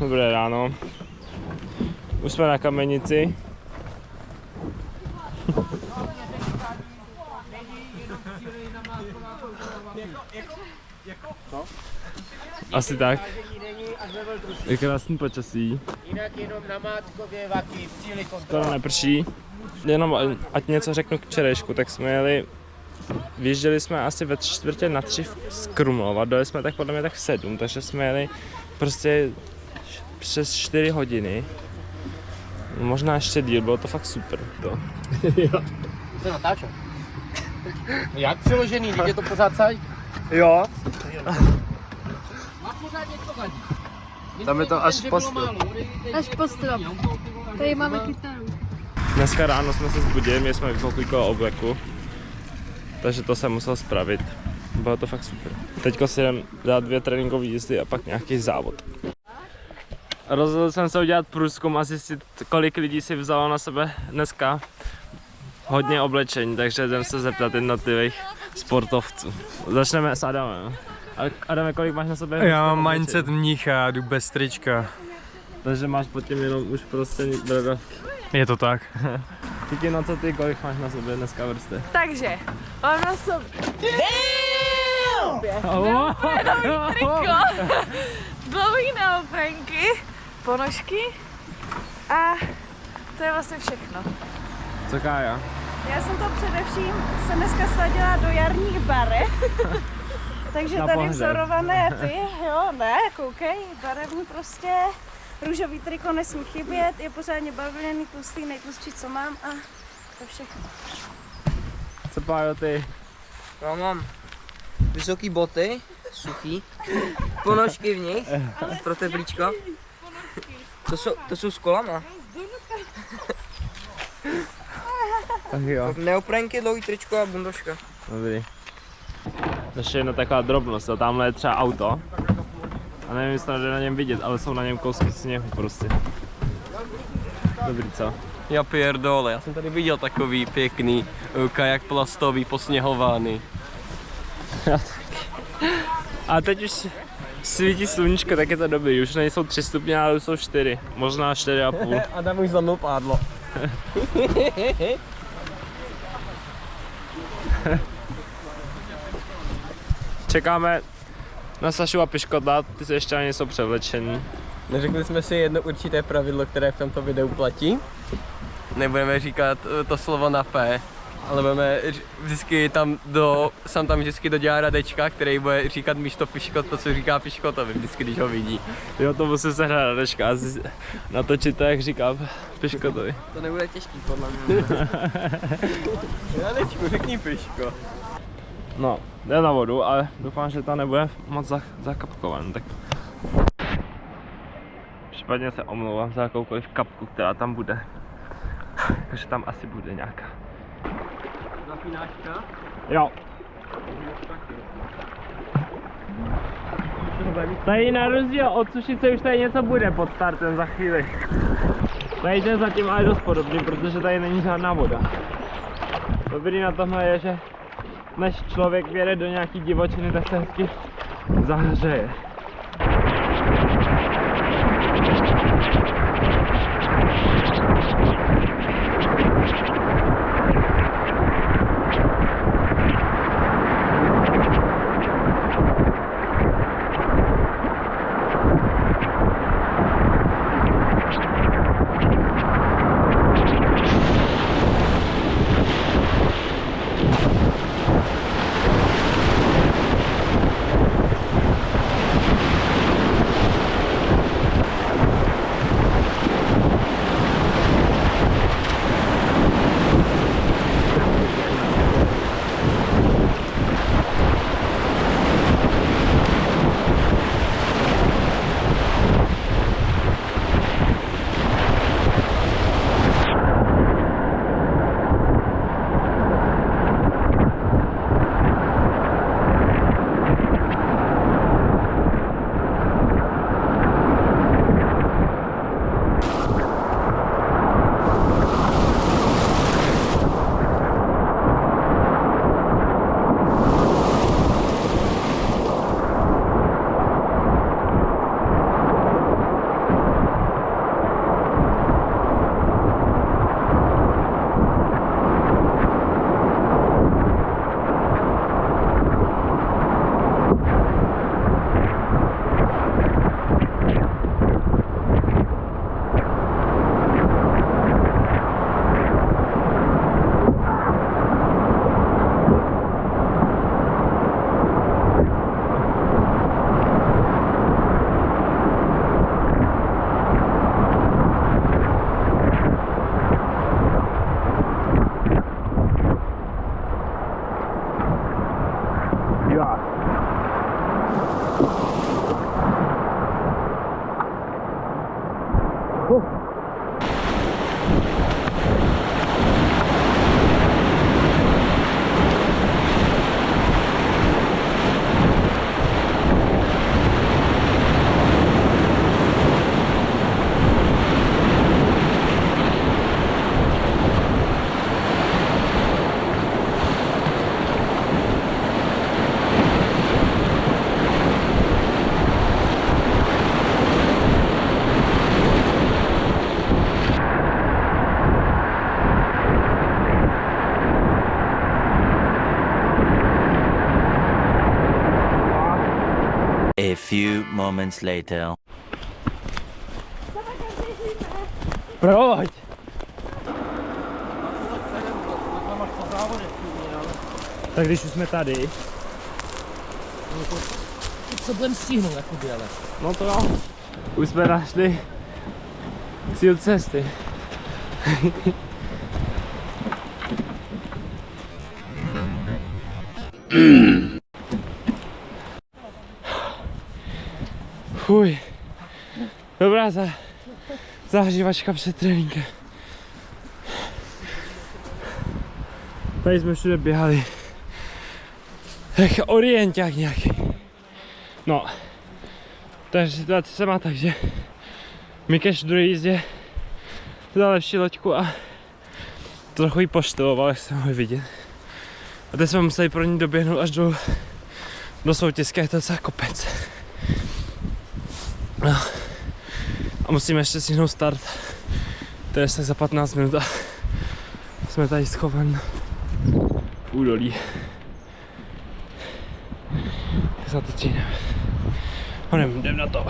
Dobré ráno. Už jsme na Kamenici. Asi tak. Je krásný počasí. Jinak jenom na Mátkově Vaky, v cíli kontrola. Skoro neprší. Jenom ať něco řeknu k včerejšku, tak jsme jeli, vyjížděli jsme asi ve 2:45 z Krumlova, dojeli jsme tak podle mě tak v 7, takže jsme jeli prostě přes 4 hodiny. Možná ještě díl, bylo to fakt super. To. To natáčel. Jak přiložený, teď je to pořád saj? Jo. Má pořád něco vadí. Tam je to až po strop. Až po strop. Tady máme kytaru. Dneska ráno jsme se zbudili, měli jsme pokojko obleku, takže to jsem musel spravit. Bylo to fakt super. Teďko si jdem dát 2 tréninkové jízdy a pak nějaký závod. Rozhodl jsem se udělat průzkum a zjistit, kolik lidí si vzalo na sebe dneska hodně oblečení, takže jdem se zeptat jednotlivých sportovců. Začneme s Adamem. Adame, kolik máš na sebe? Já mám mindset mnicha, jdu bez trička. Takže máš pod tím jenom už prostě bradavky. Je to tak. Díky, no co ty, kolik máš na sebe dneska vrstev? Takže, mám na sobě triko, dlouhý neoprenky, ponožky a to je vlastně všechno. Co Kája? Já jsem to především se dneska sladila do jarních barev, takže Na tady pohled. vzorované ty, jo, ne, koukej, barevný prostě, růžový triko nesmí chybět, je pořádně barevný, tlustý, nejtlustší, co mám a to všechno. Co Pájo ty? Já mám vysoký boty, suchý, ponožky v nich, pro teplíčko. To jsou s kolama. Tak jo. Neoprenky, dlouhý tričko a bundoška. Dobrý. Ještě jedna taková drobnost, a tamhle je třeba auto. A nevím, jestli to jde na něm vidět, ale jsou na něm kousky sněhu prostě. Dobrý, co? Já pierdole, já jsem tady viděl takový pěkný kajak plastový, posněhovaný. A teď už svítí sluníčko, tak je to dobrý. Už nejsou 3 stupně, ale už jsou 4. Možná 4,5. Adam už za mnou pádlo. Čekáme na Sašu a Piškota, ty se ještě ani nejsou převlečení. Neřekli jsme si jedno určité pravidlo, které v tomto videu platí. Nebudeme říkat to slovo na P, ale budeme vždycky Sam tam vždycky dodělá Radečka, který bude říkat místo Piškot to, co říká Piškotovi vždycky, když ho vidí. Jo, to musím se hrát Radečka a natočit to, jak říká Piškotovi. To nebude těžký podle mě. Radečku, řekni Piško. No, jde na vodu, ale doufám, že to nebude moc zakapkované. Tak případně se omlouvám za jakoukoliv kapku, která tam bude. Takže tam asi bude nějaká. Zapínáčka? Jo. Tady na rozdíl od sušice už tady něco bude pod startem za chvíli. Tady je zatím ale dost podobný, protože tady není žádná voda. Dobrý na tomhle je, že než člověk vjede do nějaký divočiny, tak se hezky zahřeje. A few moments later. Proč? Tak když už jsme tady. Co budeme stihnout, jakoby, ale. No to jo. Už jsme našli cíl cesty. Fuj. Dobrá zahřívačka před tréninkem. Tady jsme všude běhali. Tak orienták nějaký. No. Takže situace se má tak, že Mikeš v druhé jízdě dal lepší loďku a trochu ji pošteloval, jak se mohli vidět. A teď jsme museli pro ní doběhnout až do soutězky, je to docela kopec. No. A musíme ještě stihnout start. To je tak za 15 minut a jsme tady schovaní v údolí. Tak zatečíme. Jdem na to.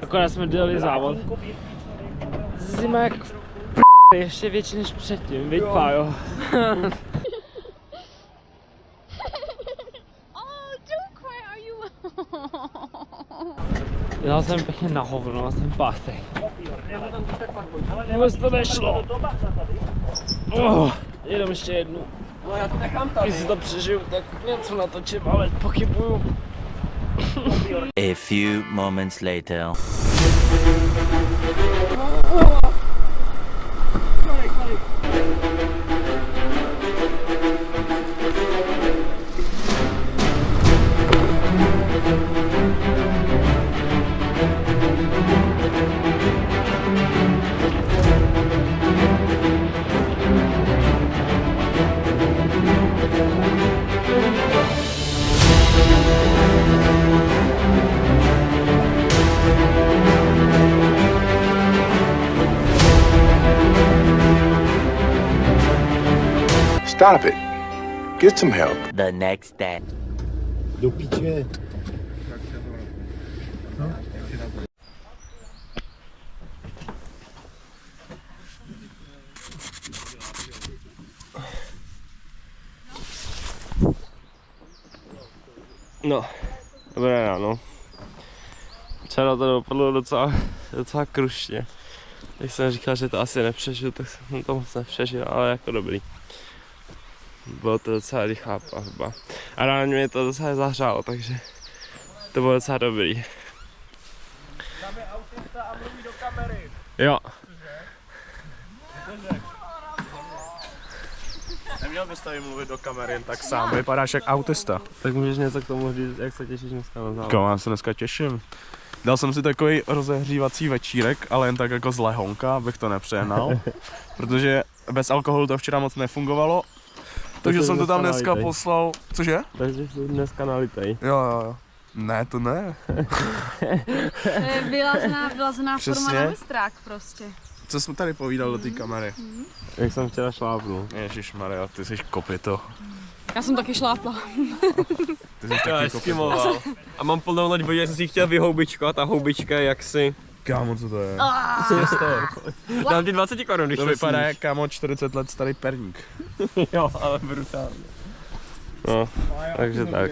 Akorát jsme dělali závod. Zima jak ještě větší než předtím, viď Pájo? Jel jsem pěkně na hovno, jsem pátej. Vůbec to nešlo. Jenom ještě jednu. Když si to přežiju, tak něco natočím, ale pochybuju. A few moments later. Stop it. Get some help. The next day. Do piče. No, dobré ráno. Včera to dopadlo docela krušně. Jak jsem říkal, že to asi nepřežil, tak jsem to moc nepřežil, ale jako dobrý. Bylo to docela rychlá plavba. A ráno mě to docela zahřálo, takže to bylo docela dobrý. Tam je autista a mluví do kamery. Jo. Neměl bys tady mluvit do kamery jen tak sám, vypadáš jak autista. Tak můžeš něco k tomu říct, jak se těšíš dneska na závod? Já se dneska těším. Dal jsem si takový rozehřívací večírek, ale jen tak jako z lehonka, abych to nepřehnal. Protože bez alkoholu to včera moc nefungovalo. Takže jsem to tam dneska poslal. Cože? Takže jsi dneska nalitej. Jo. Ne, to ne. Vylazená forma na mistrák prostě. Co jsme tady povídal do té kamery? Jak jsem včera šlápnul. Ježišmarja, ty jsi kopyto. Já jsem taky šlápla. Ty jsi Já taky kopyto. eskimoval. A mám plnou loď vodě, jsem si chtěl vyhoubičko a ta houbička je jaksi... Kámo, co to je? Dám ti 20 korun, když To to vypadá sníš. jak kámo 40 let starý perník. Jo, ale brutálně. No, takže tak.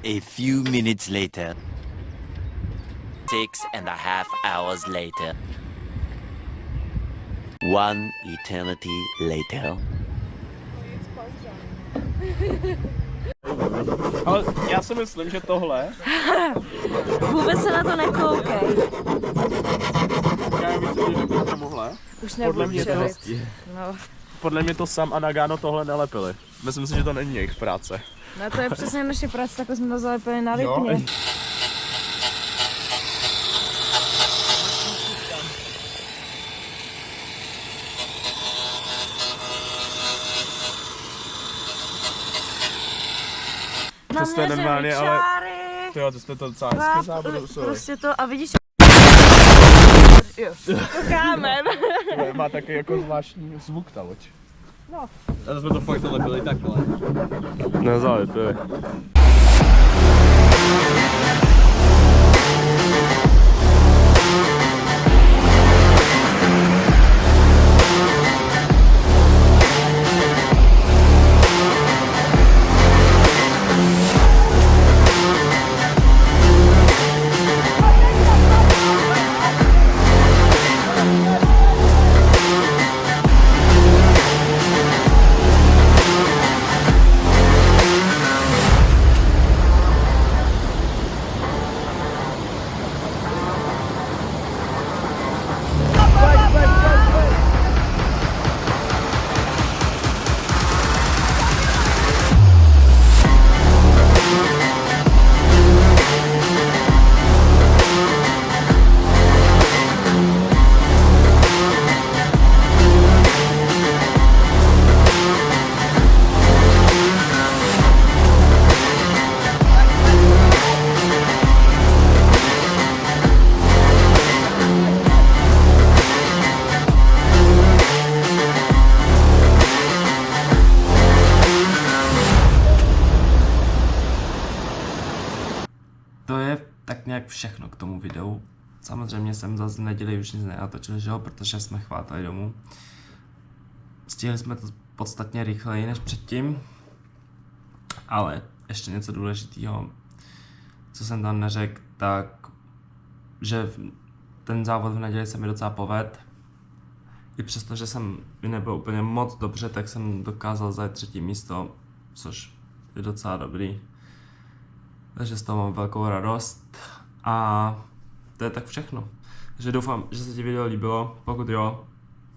A few minutes later. 6.5 hours later. 1 eternity later. Ale já si myslím, že tohle... Vůbec se na to nekoukej. Já myslím, že to tomuhle. Už Podle mě to, No. podle mě to Sam a Nagano tohle nelepili. Myslím si, že to není jejich práce. No to je přesně naše práce, takhle jsme to zalepili na rypně. To jste normálně, ale... čáry. Jo, to jste to docela hezky závodu usuli. Prostě to a vidíš... Jo, to kámen. Má taky jako zvláštní zvuk ta loď. Ale jsme to fakt zalepili takhle. Nezalepili. To je tak nějak všechno k tomu videu. Samozřejmě jsem zase v neděli už nic nenatočil, že jo, protože jsme chvátali domů. Stihli jsme to podstatně rychleji než předtím. Ale ještě něco důležitého, co jsem tam neřekl, tak že ten závod v neděli se mi docela povedl. I přesto, že jsem nebyl úplně moc dobře, tak jsem dokázal zajet 3. místo, což je docela dobrý. Takže z toho mám velkou radost a to je tak všechno. Takže doufám, že se ti video líbilo, pokud jo,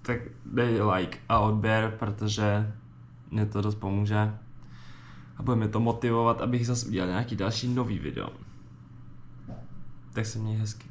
tak dej like a odběr, protože mě to dost pomůže a bude mě to motivovat, abych zase udělal nějaký další nový video. Tak se měj hezky.